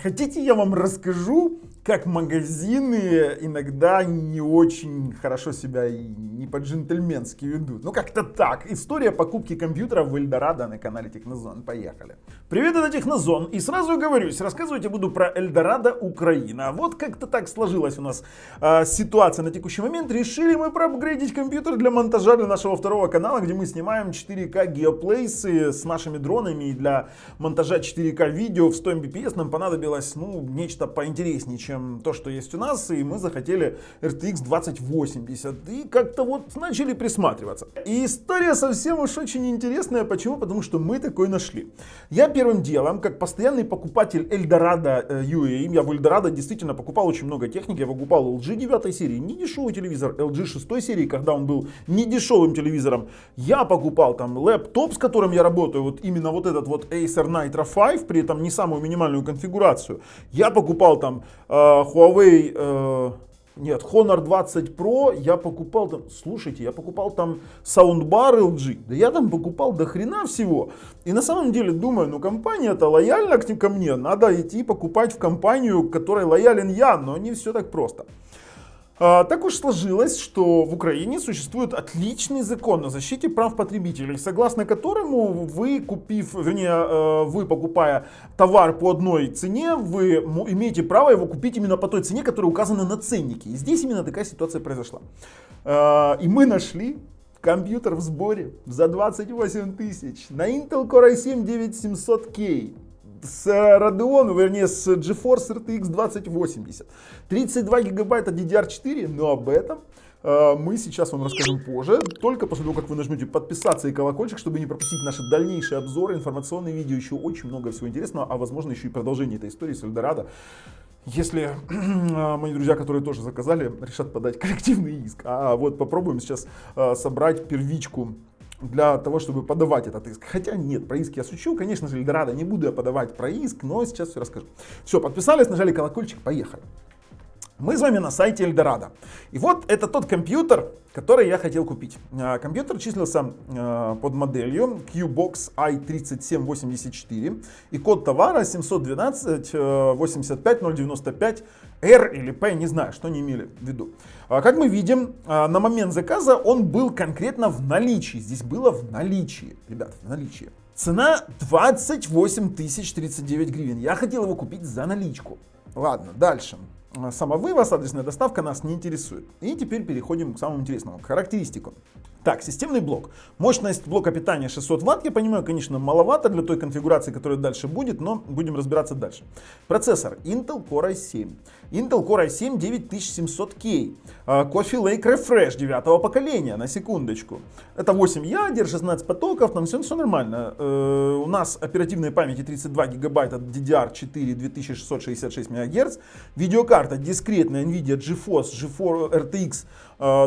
хотите, я вам расскажу, как магазины иногда не очень хорошо себя и не по-джентльменски ведут. Ну как-то так. История покупки компьютера в Эльдорадо на канале Технозон. Поехали. Привет, это Технозон. И сразу говорюсь, рассказывать я буду про Эльдорадо Украина. Вот как-то так сложилась у нас ситуация на текущий момент. Решили мы проапгрейдить компьютер для монтажа для нашего второго канала, где мы снимаем 4К геоплейсы с нашими дронами. И для монтажа 4К видео в 100 Mbps нам понадобилось нечто поинтереснее, чем то, что есть у нас, и мы захотели RTX 2080 и как-то вот начали присматриваться. И история совсем уж очень интересная. Почему? Потому что мы такой нашли. Я первым делом, как постоянный покупатель Эльдорадо UA, я в Эльдорадо действительно покупал очень много техники. Я покупал LG 9 серии, не дешевый телевизор, LG 6 серии, когда он был не дешевым телевизором. Я покупал там лэптоп, с которым я работаю, вот именно вот этот вот Acer Nitro 5, при этом не самую минимальную конфигурацию. Я покупал там Huawei, Honor 20 Pro, я покупал там, слушайте, я покупал там саундбар LG, да я там покупал до хрена всего. И на самом деле думаю, компания-то лояльна ко мне, надо идти покупать в компанию, которой лоялен я, но не все так просто. Так уж сложилось, что в Украине существует отличный закон о защите прав потребителей, согласно которому вы покупая товар по одной цене, вы имеете право его купить именно по той цене, которая указана на ценнике. И здесь именно такая ситуация произошла. И мы нашли компьютер в сборе за 28 тысяч на Intel Core i7 9700K. С Radeon, с GeForce RTX 2080, 32 гигабайта DDR4, но об этом мы сейчас вам расскажем позже, только после того, как вы нажмете подписаться и колокольчик, чтобы не пропустить наши дальнейшие обзоры, информационные видео, еще очень много всего интересного, а возможно еще и продолжение этой истории с Эльдорадо. Если мои друзья, которые тоже заказали, решат подать коллективный иск. А вот попробуем сейчас собрать первичку для того, чтобы подавать этот иск. Хотя нет, про иск я шучу. Конечно же, Эльдорадо не буду я подавать про иск, но сейчас все расскажу. Все, подписались, нажали колокольчик, поехали. Мы с вами на сайте Эльдорадо. И вот это тот компьютер, который я хотел купить. Компьютер числился под моделью QBox i3784 и код товара 712 85 095 R или P, не знаю, что они имели в виду. Как мы видим, на момент заказа он был конкретно в наличии. Здесь было в наличии, ребят, в наличии. Цена 28 039 гривен. Я хотел его купить за наличку. Ладно, дальше. Самовывоз, адресная доставка нас не интересует. И теперь переходим к самому интересному, к характеристикам. Так, системный блок. Мощность блока питания 600 Вт, я понимаю, конечно, маловато для той конфигурации, которая дальше будет, но будем разбираться дальше. Процессор Intel Core i7. Intel Core i7 9700K. Coffee Lake Refresh 9-го поколения, на секундочку. Это 8 ядер, 16 потоков, там все нормально. У нас оперативной памяти 32 гигабайта DDR4 2666 МГц. Видеокарта дискретная NVIDIA GeForce RTX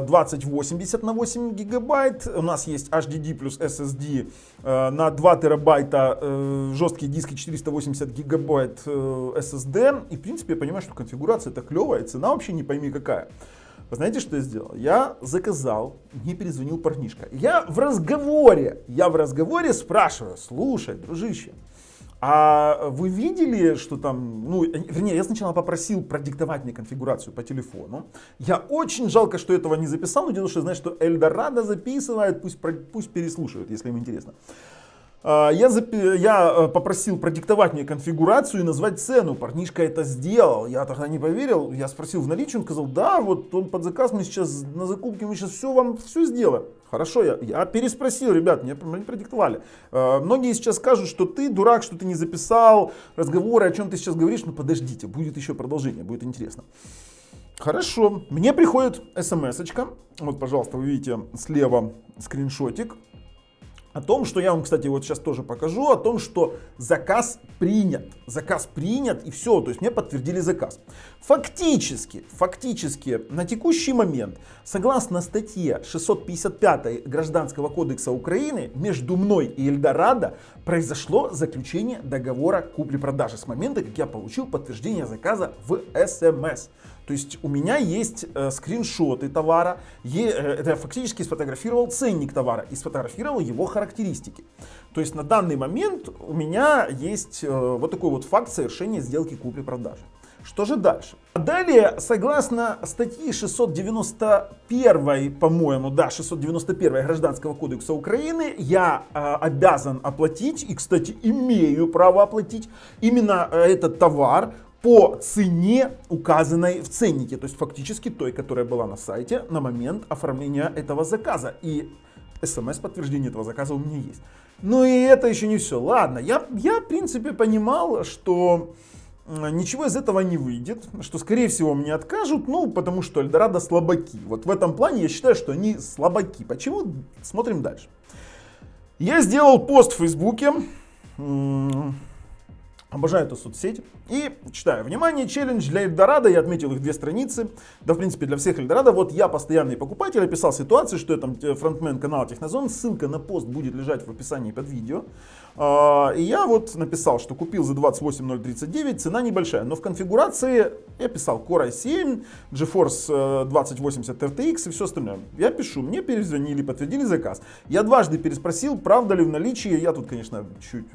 2080 на 8 гигабайт. У нас есть HDD плюс SSD на 2 терабайта, жесткие диски 480 гигабайт SSD. И в принципе я понимаю, что конфигурация-то клевая, цена вообще не пойми какая. Вы знаете, что я сделал? Я заказал, мне перезвонил парнишка. Я в разговоре спрашиваю: слушай, дружище, а вы видели, что там, я сначала попросил продиктовать мне конфигурацию по телефону. Я очень жалко, что этого не записал, но дело, что знаю, что Эльдорадо записывает, пусть переслушают, если им интересно. Я попросил продиктовать мне конфигурацию и назвать цену. Парнишка это сделал. Я тогда не поверил. Я спросил в наличии, он сказал: да, вот он под заказ, мы сейчас на закупке, мы сейчас все сделаем. Хорошо, я переспросил, ребят, мне продиктовали. Многие сейчас скажут, что ты дурак, что ты не записал разговоры, о чем ты сейчас говоришь. Подождите, будет еще продолжение, будет интересно. Хорошо, мне приходит смс-очка. Вот, пожалуйста, вы видите слева скриншотик. О том, что я вам, кстати, вот сейчас тоже покажу, о том, что заказ принят. Заказ принят и все, то есть мне подтвердили заказ. Фактически, на текущий момент, согласно статье 655 Гражданского кодекса Украины, между мной и Эльдорадо произошло заключение договора купли-продажи с момента, как я получил подтверждение заказа в СМС. То есть у меня есть скриншоты товара, это я фактически сфотографировал ценник товара и сфотографировал его характеристики. То есть на данный момент у меня есть вот такой вот факт совершения сделки купли-продажи. Что же дальше? Далее, согласно статьи 691, по-моему, да, 691 Гражданского кодекса Украины, я обязан оплатить, и, кстати, имею право оплатить именно этот товар по цене, указанной в ценнике. То есть фактически той, которая была на сайте на момент оформления этого заказа. И смс-подтверждение этого заказа у меня есть. Но и это еще не все. Ладно, я в принципе понимал, что ничего из этого не выйдет, что скорее всего мне откажут, ну потому что Эльдорадо слабаки. Вот в этом плане я считаю, что они слабаки. Почему? Смотрим дальше. Я сделал пост в Фейсбуке. Обожаю эту соцсеть. И читаю. Внимание, челлендж для Эльдорадо. Я отметил их 2 страницы. Да, в принципе, для всех Эльдорадо. Вот я постоянный покупатель. Описал ситуацию, что я там фронтмен канала Технозон. Ссылка на пост будет лежать в описании под видео. И я вот написал, что купил за 28,039. Цена небольшая. Но в конфигурации я писал Core i7, GeForce 2080 RTX и все остальное. Я пишу. Мне перезвонили, подтвердили заказ. Я дважды переспросил, правда ли в наличии. Я тут, конечно, чуть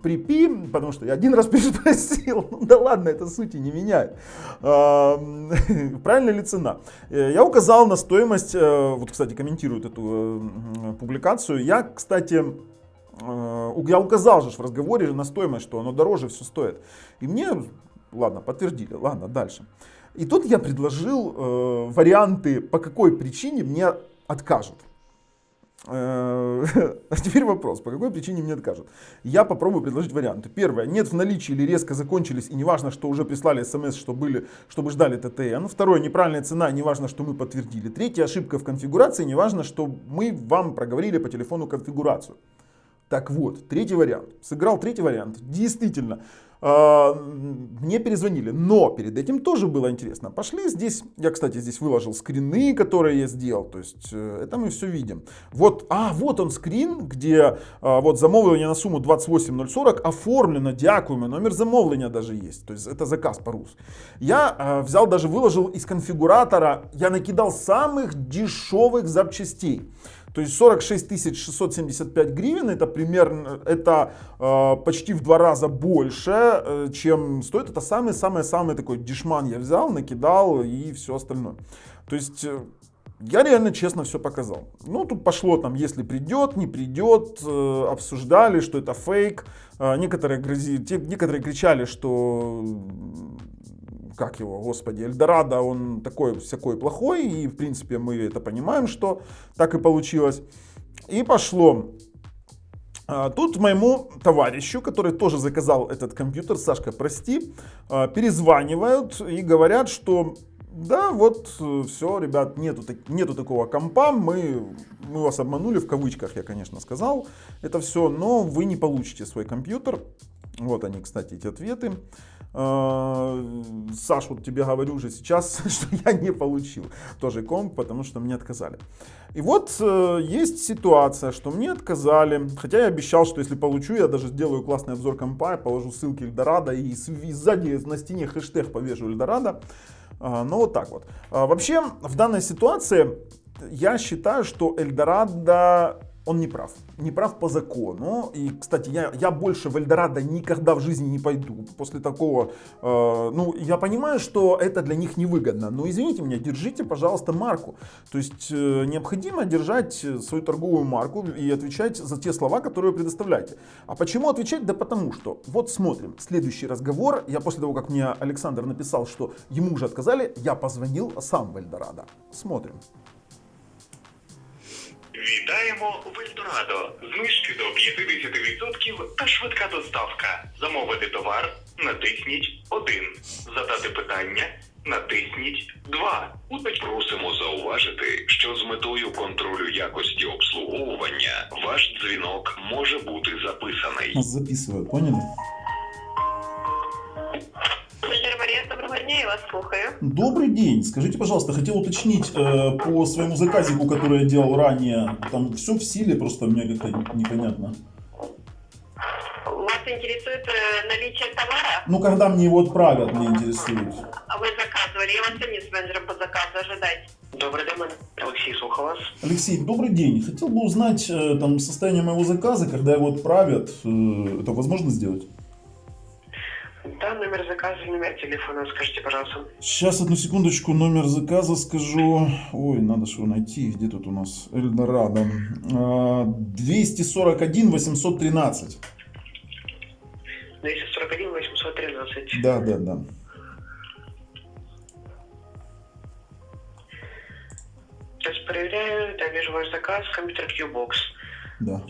припи, потому что я один раз переспросил. Ну да ладно, это сути не меняет. Правильная ли цена? Я указал на стоимость, вот, кстати, комментируют эту публикацию. Я, кстати, я указал же в разговоре на стоимость, что оно дороже все стоит. И мне, ладно, подтвердили, ладно, дальше. И тут я предложил варианты, по какой причине мне откажут. А теперь вопрос, по какой причине мне откажут? Я попробую предложить варианты. Первое, нет в наличии или резко закончились, и не важно, что уже прислали смс, чтобы ждали ТТН. Второе, неправильная цена, не важно, что мы подтвердили. Третье, ошибка в конфигурации, не важно, что мы вам проговорили по телефону конфигурацию. Так вот, третий вариант. Сыграл третий вариант. Действительно, мне перезвонили. Но перед этим тоже было интересно. Пошли здесь, я, кстати, здесь выложил скрины, которые я сделал. То есть, это мы все видим. Вот, вот он скрин, где вот замовление на сумму 28,040 оформлено, дякуємо, номер замовления даже есть. То есть, это заказ по-русски. Я взял, даже выложил из конфигуратора, я накидал самых дешевых запчастей. То есть 46 675 гривен, это примерно, это почти в 2 раза больше, чем стоит. Это самый-самый такой дешман я взял, накидал и все остальное. То есть я реально честно все показал. Ну, тут пошло там, если придет, не придет, обсуждали, что это фейк. Некоторые кричали, что... Как его, господи, Эльдорадо, он такой всякой плохой, и в принципе мы это понимаем, что так и получилось. И пошло. Тут моему товарищу, который тоже заказал этот компьютер, Сашка, прости, перезванивают и говорят, что да, вот все, ребят, нету такого компа, мы вас обманули, в кавычках я, конечно, сказал это все, но вы не получите свой компьютер. Вот они, кстати, эти ответы. Саш, вот тебе говорю уже сейчас, что я не получил тоже комп, потому что мне отказали. И вот есть ситуация, что мне отказали, хотя я обещал, что если получу, я даже сделаю классный обзор компа, положу ссылки Эльдорадо и сзади на стене хэштег повешу Эльдорадо. Ну вот так вот. Вообще, в данной ситуации я считаю, что Эльдорадо... Он не прав. Не прав по закону. И, кстати, я больше в Эльдорадо никогда в жизни не пойду. После такого, ну, я понимаю, что это для них невыгодно. Но извините меня, держите, пожалуйста, марку. То есть необходимо держать свою торговую марку и отвечать за те слова, которые вы предоставляете. А почему отвечать? Да потому что, вот смотрим, следующий разговор. Я после того, как мне Александр написал, что ему уже отказали, я позвонил сам в Эльдорадо. Смотрим. Вітаємо в Эльдорадо. Знижки до 50% та швидка доставка. Замовити товар? Натисніть 1. Задати питання? Натисніть 2. Просимо зауважити, що з метою контролю якості обслуговування ваш дзвінок може бути записаний. Нас записывают, поняли? Доброго дня, я вас слухаю. Добрый день. Скажите, пожалуйста, хотел уточнить по своему заказику, который я делал ранее. Там все в силе, просто мне как-то непонятно. Вас интересует наличие товара? Ну, когда мне его отправят, мне интересует. вы заказывали. Я вас соединю с менеджером по заказу. Ожидайте. Добрий день, Олексій, слухаю вас. Алексей, добрый день. Хотел бы узнать там состояние моего заказа, когда его отправят. Это возможно сделать? Да, номер заказа, номер телефона, скажите, пожалуйста. Сейчас, одну секундочку, номер заказа скажу. Ой, надо же его найти. Где тут у нас? Эльдорадо. 241 813. 241 813. Да. Сейчас проверяю, да, вижу ваш заказ, компьютер Qbox. Да.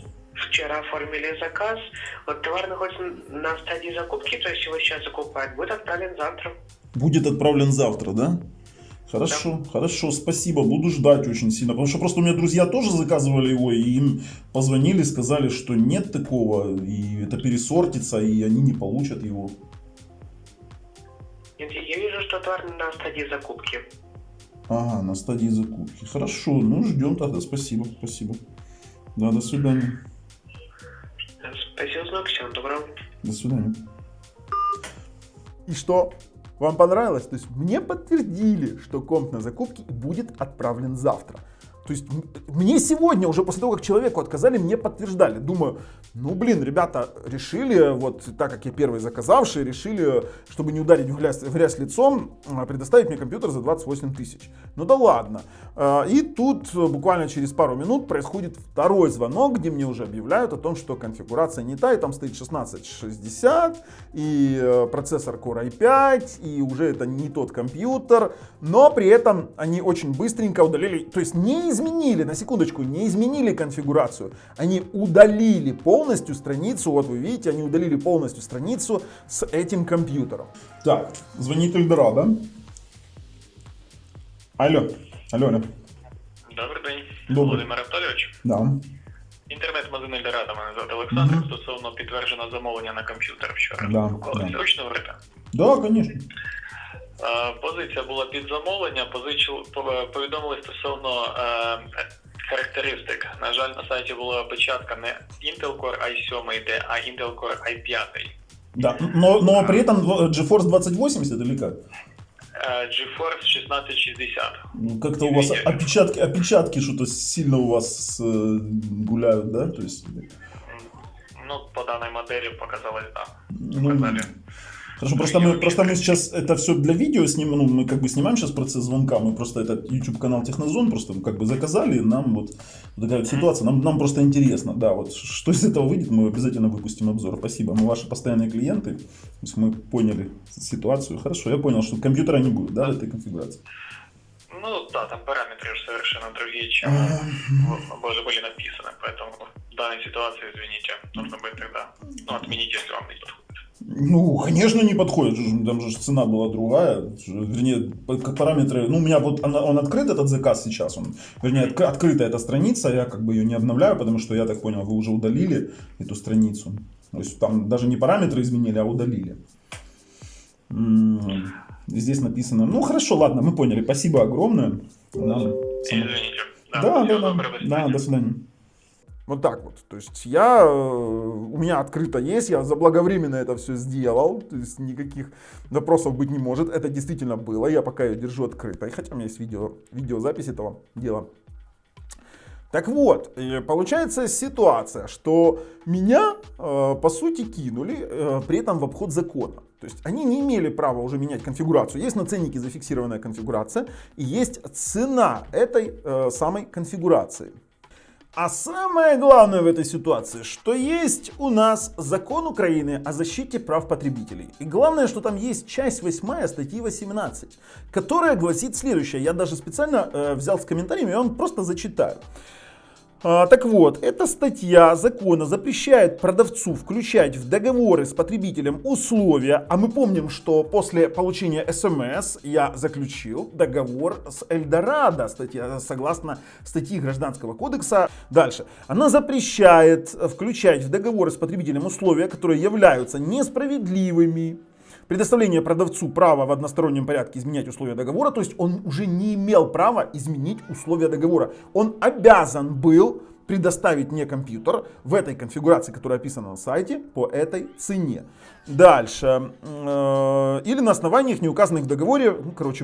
Вчера оформили заказ, вот товар находится на стадии закупки, то есть его сейчас закупают, будет отправлен завтра. Будет отправлен завтра, да? Хорошо, спасибо, буду ждать очень сильно. Потому что просто у меня друзья тоже заказывали его, и им позвонили, сказали, что нет такого, и это пересортится, и они не получат его. Нет, я вижу, что товар на стадии закупки. Ага, на стадии закупки. Хорошо, ну ждем тогда, спасибо. Да, до свидания. Спасибо, знак, всего доброго. До свидания. И что? Вам понравилось? То есть мне подтвердили, что комп на закупки будет отправлен завтра. То есть мне сегодня, уже после того, как человеку отказали, мне подтверждали. Думаю, ну блин, ребята решили, вот так как я первый заказавший, решили, чтобы не ударить в грязь лицом, предоставить мне компьютер за 28 тысяч. Ну да ладно. И тут буквально через пару минут происходит второй звонок, где мне уже объявляют о том, что конфигурация не та, и там стоит 1660, и процессор Core i5, и уже это не тот компьютер, но при этом они очень быстренько удалили, то есть не изменили, на секундочку, не изменили конфигурацию, они удалили полностью страницу, вот вы видите, они удалили полностью страницу с этим компьютером. Так, звонит Эльдорадо. Алло. Добрий день, Добрий. Володимир Анатолійович. Да. Інтернет-магазин Ельдорадо, мене звати Олександр, стосовно підтвердженого замовлення на комп'ютер вчора. Да. Зручно говорити? Да, конечно. Позиція була під замовлення, повідомили стосовно характеристик. На жаль, на сайті була опечатка не Intel Core i7 йде, а Intel Core i5. Да, но при этом GeForce 2080 или как? GeForce 1660. Ну, как-то у вас опечатки что-то сильно у вас гуляют, да? То есть... Ну, по данной модели показалось, да. Ну, хорошо, просто мы сейчас это все для видео снимаем, ну, мы как бы снимаем сейчас процесс звонка, мы просто этот YouTube канал Технозон просто как бы заказали, нам вот такая вот ситуация, нам просто интересно, да, вот что из этого выйдет, мы обязательно выпустим обзор, спасибо, мы ваши постоянные клиенты, то есть мы поняли ситуацию, хорошо, я понял, что компьютера не будет, да, в этой конфигурации. Ну, да, там параметры уже совершенно другие, чем уже были написаны, поэтому в данной ситуации, извините, нужно будет тогда, отменить, если вам не подходит. Ну, конечно, не подходит, там же цена была другая, вернее, как параметры, ну, у меня вот он открыт, этот заказ сейчас, вернее, открыта эта страница, я как бы ее не обновляю, потому что, я так понял, вы уже удалили эту страницу, то есть там даже не параметры изменили, а удалили. Здесь написано, ну, хорошо, ладно, мы поняли, спасибо огромное. Извините. Да, до свидания. Вот так вот. То есть у меня открыто есть, я заблаговременно это все сделал, то есть никаких вопросов быть не может. Это действительно было, я пока ее держу открытой, хотя у меня есть видеозапись этого дела. Так вот, получается ситуация, что меня, по сути, кинули при этом в обход закона. То есть они не имели права уже менять конфигурацию. Есть на ценнике зафиксированная конфигурация и есть цена этой самой конфигурации. А самое главное в этой ситуации, что есть у нас закон Украины о защите прав потребителей. И главное, что там есть часть 8 статьи 18, которая гласит следующее. Я даже специально взял с комментариями, я вам просто зачитаю. Так вот, эта статья закона запрещает продавцу включать в договоры с потребителем условия, а мы помним, что после получения СМС я заключил договор с Эльдорадо, согласно статьи Гражданского кодекса. Дальше. Она запрещает включать в договоры с потребителем условия, которые являются несправедливыми. Предоставление продавцу права в одностороннем порядке изменять условия договора, то есть он уже не имел права изменить условия договора. Он обязан был предоставить мне компьютер в этой конфигурации, которая описана на сайте, по этой цене. Дальше. Или на основании их не указанных в договоре,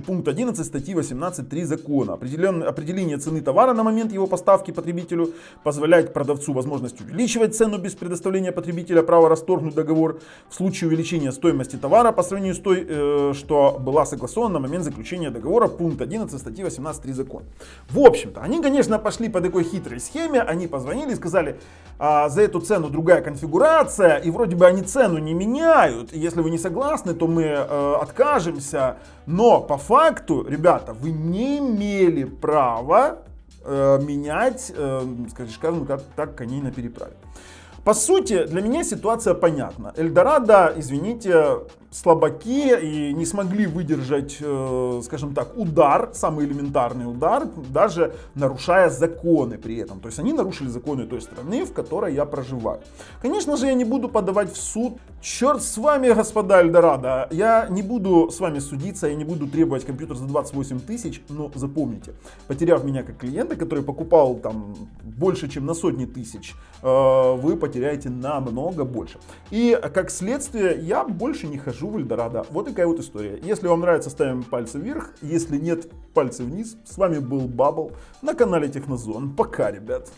пункт 11 статьи 18.3 закона. Определение цены товара на момент его поставки потребителю позволяет продавцу возможность увеличивать цену без предоставления потребителя права расторгнуть договор в случае увеличения стоимости товара по сравнению с той, что была согласована на момент заключения договора, пункт 11 статьи 18.3 закона. В общем-то, они, конечно, пошли по такой хитрой схеме, они позвонили и сказали, за эту цену другая конфигурация, и вроде бы они цену не меняют, и если вы не согласны, то мы откажемся, но по факту, ребята, вы не имели права менять, скажем так, коней на переправе. По сути, для меня ситуация понятна. Эльдорадо, извините, слабаки и не смогли выдержать, скажем так, удар, самый элементарный удар, даже нарушая законы при этом. То есть они нарушили законы той страны, в которой я проживаю. Конечно же, я не буду подавать в суд. Черт с вами, господа Эльдорадо. Я не буду с вами судиться, я не буду требовать компьютер за 28 тысяч, но запомните, потеряв меня как клиента, который покупал там больше, чем на сотни тысяч, вы потеряете намного больше. И как следствие, я больше не хожу в Эльдорадо. Вот такая вот история. Если вам нравится, ставим пальцы вверх. Если нет, пальцы вниз. С вами был Бабл на канале Технозон. Пока, ребят.